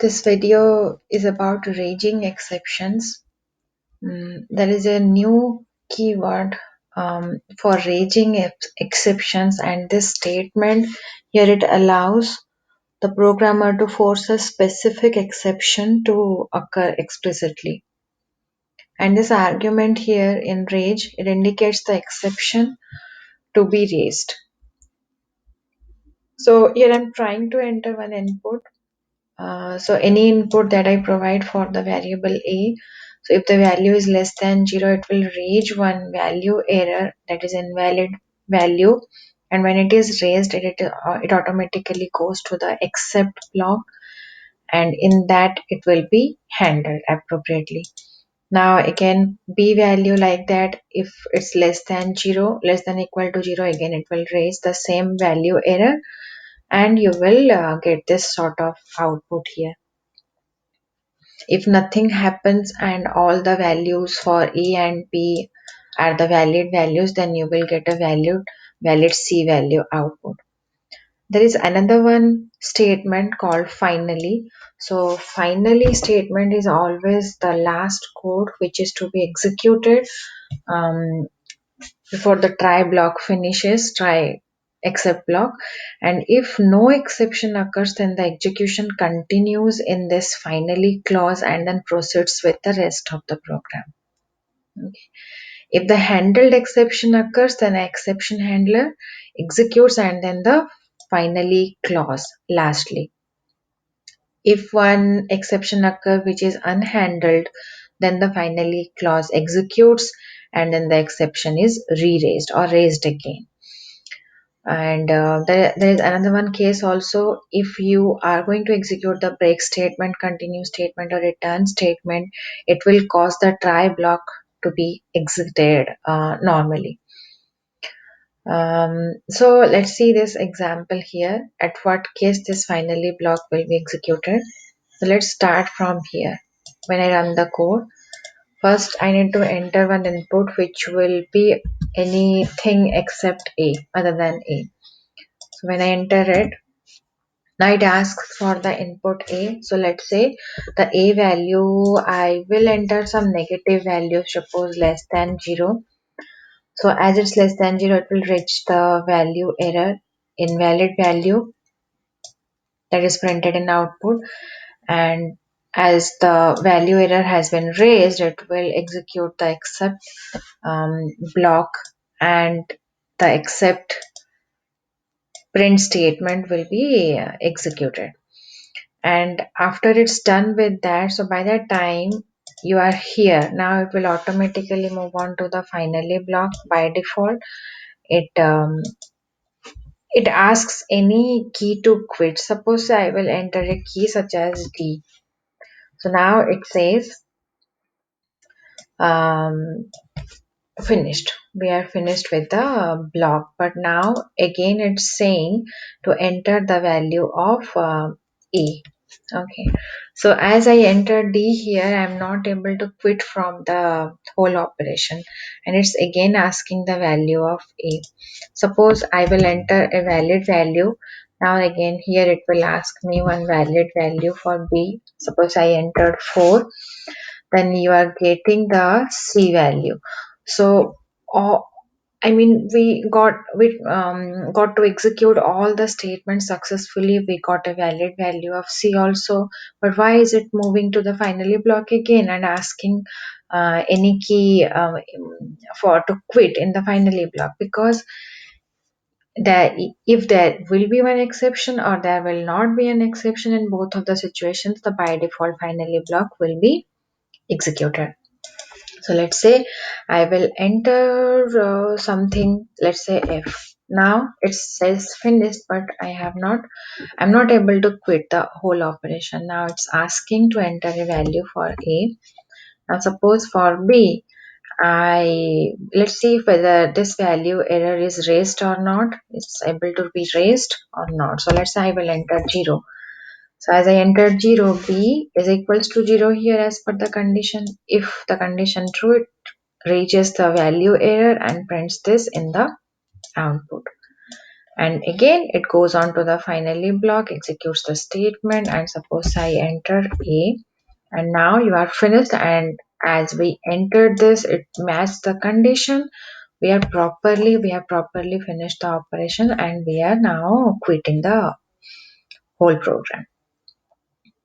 This video is about raging exceptions. There is a new keyword for raging exceptions, and this statement here it allows the programmer to force a specific exception to occur explicitly. And this argument here in rage it indicates the exception to be raised. So here I'm trying to enter one input. So any input that I provide for the variable a, so if the value is less than 0, it will raise one value error, that is invalid value, and when it is raised, it automatically goes to the except block, and in that it will be handled appropriately. Now again, b value like that, if it's less than 0, less than equal to 0, again it will raise the same value error, and you will get this sort of output here. If nothing happens and all the values for A and B are the valid values, then you will get a valid C value output. There is another one statement called finally. So finally statement is always the last code which is to be executed before the try block finishes, try except block, and if no exception occurs, then the execution continues in this finally clause and then proceeds with the rest of the program. Okay. If the handled exception occurs, then the exception handler executes and then the finally clause lastly. If one exception occurs which is unhandled, then the finally clause executes and then the exception is re-raised or raised again. And there is another one case also. If you are going to execute the break statement, continue statement, or return statement, it will cause the try block to be exited normally. So let's see this example here. At what case this finally block will be executed. So let's start from here. When I run the code, first I need to enter one input which will be anything except A, other than A. So when I enter it, now it asks for the input A. So let's say the A value, I will enter some negative value, suppose less than 0. So as it's less than 0, it will reach the value error, invalid value, that is printed in output. And as the value error has been raised, it will execute the except block, and the except print statement will be executed. And after it's done with that, so by that time you are here, now it will automatically move on to the finally block. By default, it asks any key to quit. Suppose I will enter a key such as D. So now it says um, finished. We are finished with the block, but now again it's saying to enter the value of A. Okay, so as I enter D here, I'm not able to quit from the whole operation, and it's again asking the value of A. Suppose I will enter a valid value. Now again here it will ask me one valid value for B. Suppose I entered 4, then you are getting the C value. So I mean, we got to execute all the statements successfully. We got a valid value of C also, but why is it moving to the finally block again and asking any key for to quit in the finally block? Because if there will be one exception or there will not be an exception in both of the situations, the by default finally block will be executed. So let's say I will enter something, let's say F. Now it says finished, but I'm not able to quit the whole operation. Now it's asking to enter a value for A. Now suppose for B, let's see whether this value error is raised or not. It's able to be raised or not. So let's say I will enter 0. So as I entered 0, B is equals to 0 here as per the condition. If the condition true, it reaches the value error and prints this in the output. And again it goes on to the finally block, executes the statement, and suppose I enter A, and now you are finished. And as we entered this, it matched the condition. We have properly finished the operation, and we are now quitting the whole program.